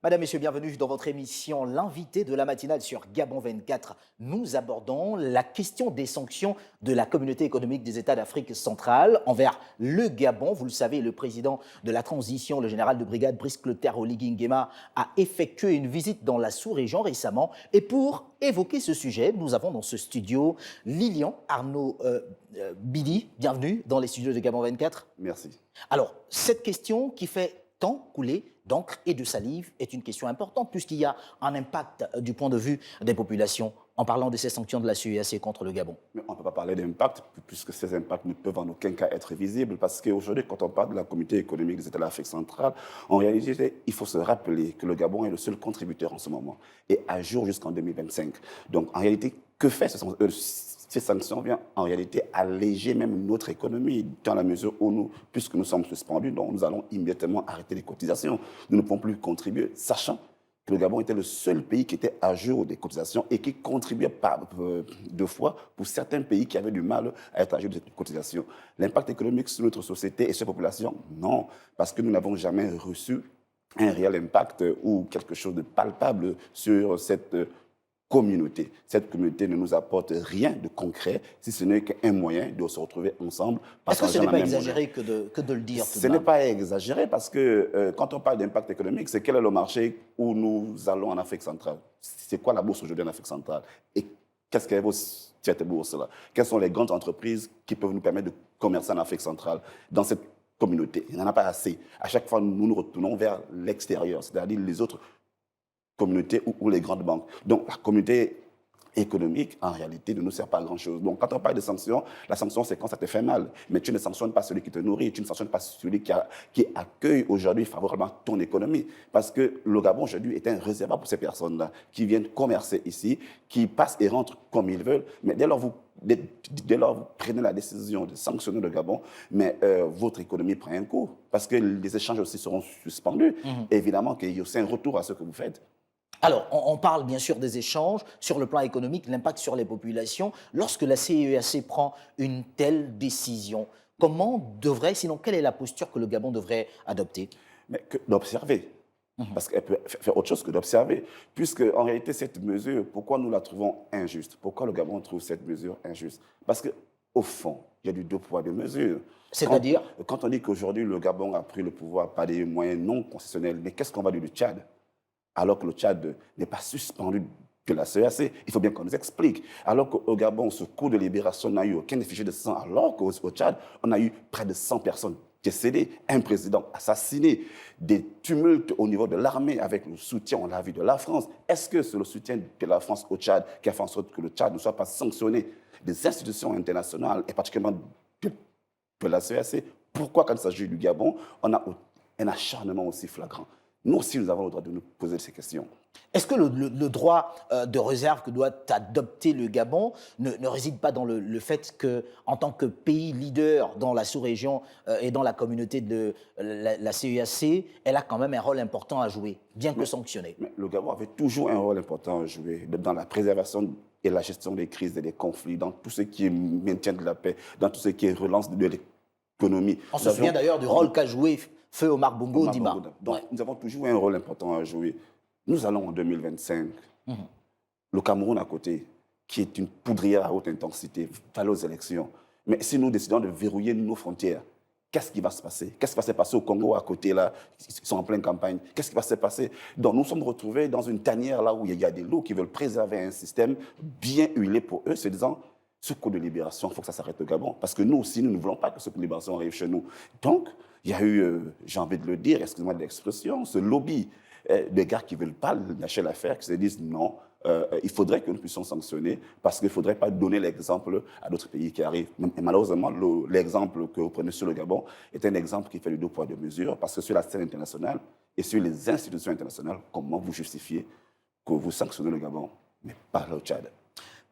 Madame, Messieurs, bienvenue dans votre émission L'invité de la matinale sur Gabon 24. Nous abordons la question des sanctions de la communauté économique des États d'Afrique centrale envers le Gabon. Vous le savez, le président de la transition, le général de brigade Brice Clotaire Oligui Nguema, a effectué une visite dans la sous-région récemment. Et pour évoquer ce sujet, nous avons dans ce studio Lilian Arnaud Bidi. Bienvenue dans les studios de Gabon 24. Merci. Alors, cette question qui fait tant couler d'encre et de salive est une question importante puisqu'il y a un impact du point de vue des populations en parlant de ces sanctions de la CEEAC contre le Gabon. Mais on ne peut pas parler d'impact puisque ces impacts ne peuvent en aucun cas être visibles parce qu'aujourd'hui, quand on parle de la communauté économique des États d'Afrique centrale, en réalité, il faut se rappeler que le Gabon est le seul contributeur en ce moment et à jour jusqu'en 2025. Donc, en réalité, que fait ces sanctions viennent en réalité alléger même notre économie dans la mesure où nous, puisque nous sommes suspendus, donc nous allons immédiatement arrêter les cotisations. Nous ne pouvons plus contribuer, sachant que le Gabon était le seul pays qui était à jour des cotisations et qui contribuait deux fois pour certains pays qui avaient du mal à être à jour des cotisations. L'impact économique sur notre société et sur la population, non, parce que nous n'avons jamais reçu un réel impact ou quelque chose de palpable sur cette communauté. Cette communauté ne nous apporte rien de concret, si ce n'est qu'un moyen de se retrouver ensemble. Est-ce que ce n'est pas exagéré que de le dire? Ce n'est pas exagéré parce que quand on parle d'impact économique, c'est quel est le marché où nous allons en Afrique centrale? C'est quoi la bourse aujourd'hui en Afrique centrale? Et qu'est-ce qu'elle vaut cette bourse-là? Quelles sont les grandes entreprises qui peuvent nous permettre de commercer en Afrique centrale dans cette communauté? Il n'y en a pas assez. À chaque fois, nous nous retournons vers l'extérieur, c'est-à-dire les autres communauté ou les grandes banques. Donc, la communauté économique, en réalité, ne nous sert pas à grand-chose. Donc, quand on parle de sanctions, la sanction, c'est quand ça te fait mal. Mais tu ne sanctionnes pas celui qui te nourrit, tu ne sanctionnes pas celui qui accueille aujourd'hui favorablement ton économie. Parce que le Gabon, aujourd'hui, est un réservoir pour ces personnes-là qui viennent commercer ici, qui passent et rentrent comme ils veulent. Mais dès lors, vous prenez la décision de sanctionner le Gabon, mais votre économie prend un coup. Parce que les échanges aussi seront suspendus. Évidemment qu'il y a aussi un retour à ce que vous faites. Alors, on parle bien sûr des échanges sur le plan économique, l'impact sur les populations. Lorsque la CEEAC prend une telle décision, comment devrait, sinon quelle est la posture que le Gabon devrait adopter? Mais d'observer. Parce qu'elle peut faire autre chose que d'observer. Puisque, en réalité, cette mesure, pourquoi nous la trouvons injuste? Pourquoi le Gabon trouve cette mesure injuste? Parce qu'au fond, il y a du deux poids, deux mesures. C'est-à-dire? Quand on dit qu'aujourd'hui, le Gabon a pris le pouvoir par des moyens non concessionnels, mais qu'est-ce qu'on va dire du Tchad? Alors que le Tchad n'est pas suspendu de la CEEAC. Il faut bien qu'on nous explique. Alors qu'au Gabon, ce coup de libération n'a eu aucun effet de sang, alors qu'au Tchad, on a eu près de 100 personnes décédées, un président assassiné, des tumultes au niveau de l'armée avec le soutien, on l'a vu, de la France. Est-ce que c'est le soutien de la France au Tchad qui a fait en sorte que le Tchad ne soit pas sanctionné des institutions internationales et particulièrement de la CEEAC? Pourquoi, quand il s'agit du Gabon, on a un acharnement aussi flagrant? Nous aussi, nous avons le droit de nous poser ces questions. Est-ce que le droit de réserve que doit adopter le Gabon ne réside pas dans le fait qu'en tant que pays leader dans la sous-région et dans la communauté de la CEEAC, elle a quand même un rôle important à jouer, bien que sanctionnée? Mais le Gabon avait toujours un rôle important à jouer dans la préservation et la gestion des crises et des conflits, dans tout ce qui est maintien de la paix, dans tout ce qui est relance de l'économie. On se souvient d'ailleurs du rôle qu'a joué Feu Omar Bongo Dima. Donc, nous avons toujours un rôle important à jouer. Nous allons en 2025. Le Cameroun à côté, qui est une poudrière à haute intensité, va aux élections. Mais si nous décidons de verrouiller nos frontières, qu'est-ce qui va se passer? Qu'est-ce qui va se passer au Congo à côté, là, qui sont en pleine campagne? Qu'est-ce qui va se passer? Donc, nous sommes retrouvés dans une tanière là où il y a des loups qui veulent préserver un système bien huilé pour eux, se disant, ce coup de libération, il faut que ça s'arrête au Gabon. Parce que nous aussi, nous ne voulons pas que ce coup de libération arrive chez nous. Donc, il y a eu, j'ai envie de le dire, excusez-moi de l'expression, ce lobby des gars qui ne veulent pas lâcher l'affaire, qui se disent non, il faudrait que nous puissions sanctionner parce qu'il ne faudrait pas donner l'exemple à d'autres pays qui arrivent. Et malheureusement, l'exemple que vous prenez sur le Gabon est un exemple qui fait le deux poids, deux mesures parce que sur la scène internationale et sur les institutions internationales, comment vous justifiez que vous sanctionnez le Gabon, mais pas le Tchad?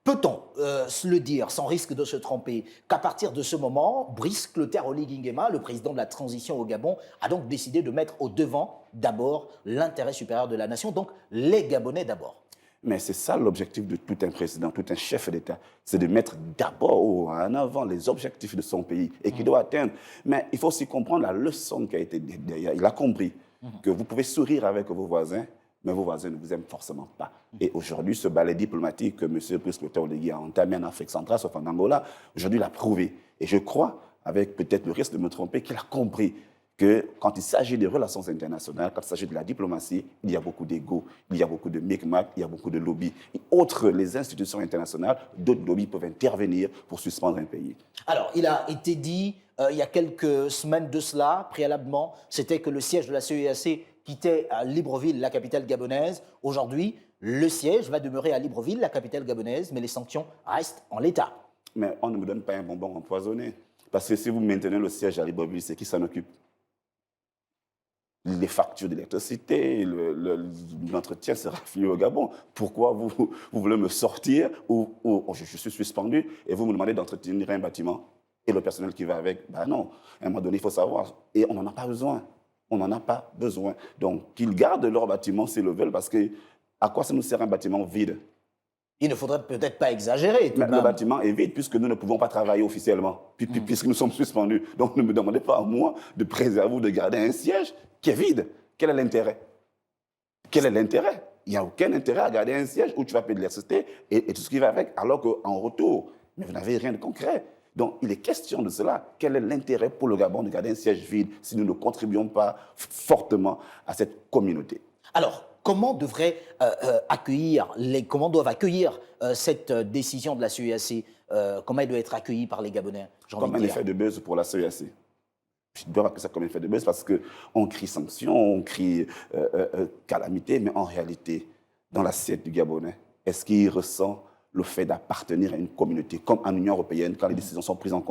Peut-on se le dire, sans risque de se tromper, qu'à partir de ce moment, Brice Clotaire Oligui Nguema, le président de la transition au Gabon, a donc décidé de mettre au devant d'abord l'intérêt supérieur de la nation, donc les Gabonais d'abord? Mais c'est ça l'objectif de tout un président, tout un chef d'État, c'est de mettre d'abord en avant les objectifs de son pays et qu'il doit atteindre. Mais il faut aussi comprendre la leçon qui a été derrière. Il a compris que vous pouvez sourire avec vos voisins, mais vos voisins ne vous aiment forcément pas. Et aujourd'hui, ce balai diplomatique que M. Brice Oligui a entamé en Afrique centrale, sauf en Angola, aujourd'hui l'a prouvé. Et je crois, avec peut-être le risque de me tromper, qu'il a compris que quand il s'agit des relations internationales, quand il s'agit de la diplomatie, il y a beaucoup d'ego, il y a beaucoup de micmac, il y a beaucoup de lobbies. Et outre les institutions internationales, d'autres lobbies peuvent intervenir pour suspendre un pays. Alors, il a été dit il y a quelques semaines de cela, préalablement, c'était que le siège de la CEEAC quittait à Libreville, la capitale gabonaise. Aujourd'hui, le siège va demeurer à Libreville, la capitale gabonaise, mais les sanctions restent en l'état. Mais on ne me donne pas un bonbon empoisonné. Parce que si vous maintenez le siège à Libreville, c'est qui s'en occupe? Les factures d'électricité, l'entretien sera fini au Gabon. Pourquoi vous voulez me sortir ou je suis suspendu et vous me demandez d'entretenir un bâtiment et le personnel qui va avec? Ben non, à un moment donné, il faut savoir. Et on n'en a pas besoin. On n'en a pas besoin. Donc, qu'ils gardent leur bâtiment s'ils le veulent, parce que à quoi ça nous sert un bâtiment vide? Il ne faudrait peut-être pas exagérer. Tout de même. Le bâtiment est vide puisque nous ne pouvons pas travailler officiellement, puisque nous sommes suspendus. Donc ne me demandez pas à moi de préserver ou de garder un siège qui est vide. Quel est l'intérêt? Quel est l'intérêt? Il n'y a aucun intérêt à garder un siège où tu vas payer de l'électricité et tout ce qui va avec, alors qu'en retour, mais vous n'avez rien de concret. Donc il est question de cela. Quel est l'intérêt pour le Gabon de garder un siège vide si nous ne contribuons pas fortement à cette communauté? Alors, comment comment doivent accueillir cette décision de la CEEAC? Comment elle doit être accueillie par les Gabonais? Comme un effet de buzz pour la CEEAC. Je dois appeler ça comme un effet de buzz parce qu'on crie sanctions, on crie calamité, mais en réalité, dans l'assiette du Gabonais, est-ce qu'il ressent le fait d'appartenir à une communauté, comme en Union européenne, quand les décisions sont prises en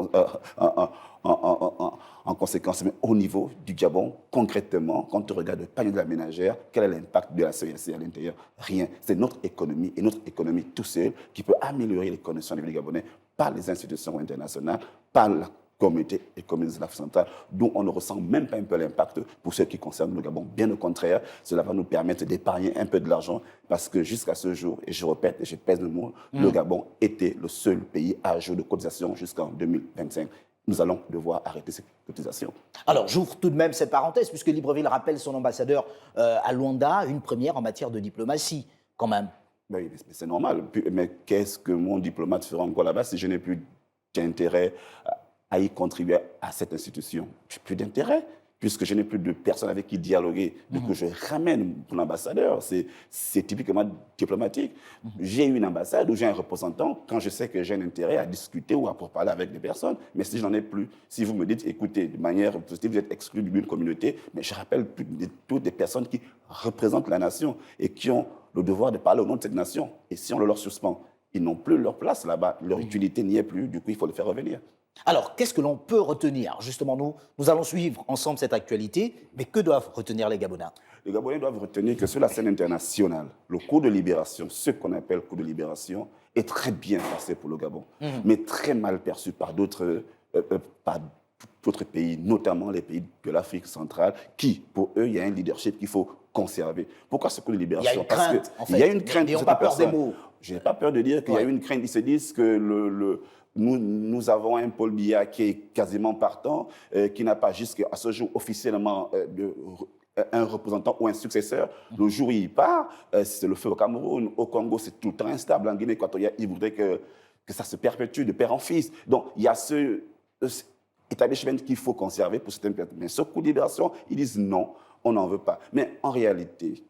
conséquence, mais au niveau du Gabon, concrètement, quand on regarde le panier de la ménagère, quel est l'impact de la CEEAC à l'intérieur? Rien. C'est notre économie, et notre économie tout seul, qui peut améliorer les conditions des Gabonais par les institutions internationales, par la communauté et communauté de l'Afrique centrale, dont on ne ressent même pas un peu l'impact pour ce qui concerne le Gabon. Bien au contraire, cela va nous permettre d'épargner un peu de l'argent parce que jusqu'à ce jour, et je répète et je pèse le mot, le Gabon était le seul pays à jour de cotisation jusqu'en 2025. Nous allons devoir arrêter ces cotisations. Alors, j'ouvre tout de même cette parenthèse, puisque Libreville rappelle son ambassadeur à Luanda, une première en matière de diplomatie, quand même. Oui, mais c'est normal. Mais qu'est-ce que mon diplomate fera encore là-bas si je n'ai plus d'intérêt à y contribuer à cette institution? Je n'ai plus d'intérêt, puisque je n'ai plus de personnes avec qui dialoguer. Donc, je ramène mon ambassadeur. C'est typiquement diplomatique. J'ai une ambassade où j'ai un représentant quand je sais que j'ai un intérêt à discuter ou à parler avec des personnes. Mais si je n'en ai plus, si vous me dites, écoutez, de manière positive, vous êtes exclu d'une communauté, mais je rappelle toutes des personnes qui représentent la nation et qui ont le devoir de parler au nom de cette nation. Et si on le leur suspend, ils n'ont plus leur place là-bas. Leur utilité n'y est plus. Du coup, il faut le faire revenir. Alors, qu'est-ce que l'on peut retenir? Justement, nous allons suivre ensemble cette actualité, mais que doivent retenir les Gabonais? Les Gabonais doivent retenir que sur la scène internationale, le coup de libération, ce qu'on appelle coup de libération, est très bien passé pour le Gabon, mais très mal perçu par d'autres pays, notamment les pays de l'Afrique centrale, qui, pour eux, il y a un leadership qu'il faut conserver. Pourquoi ce coup de libération? Il y a une crainte, en fait. Il y a une crainte. Ils n'ont pas peur des mots. Je n'ai pas peur de dire qu'il y a une crainte. Ils se disent que nous avons un Paul Biya qui est quasiment partant, qui n'a pas jusqu'à ce jour officiellement un représentant ou un successeur. Le jour où il part, c'est le feu au Cameroun. Au Congo, c'est tout le temps instable. En Guinée équatoriale, il voudrait que ça se perpétue de père en fils. Donc, il y a ce établissement qu'il faut conserver pour certaines personnes. Mais ce coup de libération, ils disent non, on n'en veut pas. Mais en réalité,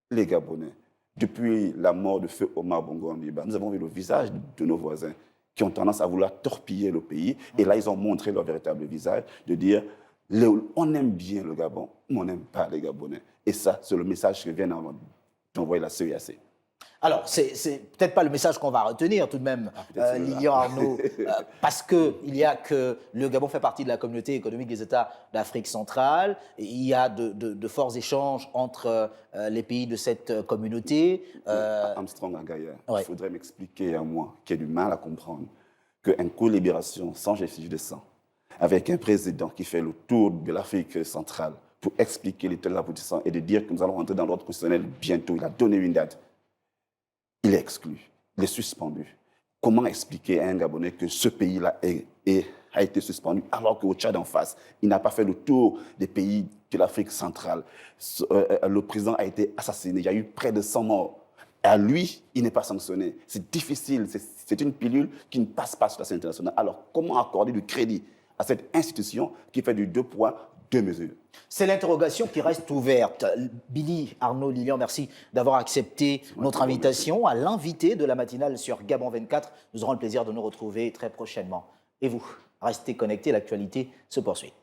les Gabonais, depuis la mort de feu Omar Bongo Ondimba, nous avons vu le visage de nos voisins qui ont tendance à vouloir torpiller le pays. Et là, ils ont montré leur véritable visage, de dire on aime bien le Gabon, mais on n'aime pas les Gabonais. Et ça, c'est le message que vient d'envoyer la CEEAC. Alors, c'est peut-être pas le message qu'on va retenir tout de même, Lilian Arnaud, parce qu'il y a que le Gabon fait partie de la communauté économique des États d'Afrique centrale. Et il y a de forts échanges entre les pays de cette communauté. Armstrong Agaya, il faudrait m'expliquer à moi, qui ai du mal à comprendre, qu'un coup de libération sans gestion de sang, avec un président qui fait le tour de l'Afrique centrale pour expliquer les tenants aboutissants et de dire que nous allons rentrer dans l'ordre constitutionnel bientôt, il a donné une date. Il est exclu, il est suspendu. Comment expliquer à un Gabonais que ce pays-là a été suspendu alors qu'au Tchad en face, il n'a pas fait le tour des pays de l'Afrique centrale. Le président a été assassiné, il y a eu près de 100 morts. Et à lui, il n'est pas sanctionné. C'est difficile, c'est une pilule qui ne passe pas sur la scène internationale. Alors, comment accorder du crédit à cette institution qui fait du 2 poids, 2 mesures? C'est l'interrogation qui reste ouverte. Billy, Arnaud, Lilian, merci d'avoir accepté notre invitation à l'invité de la matinale sur Gabon 24. Nous aurons le plaisir de nous retrouver très prochainement. Et vous, restez connectés, l'actualité se poursuit.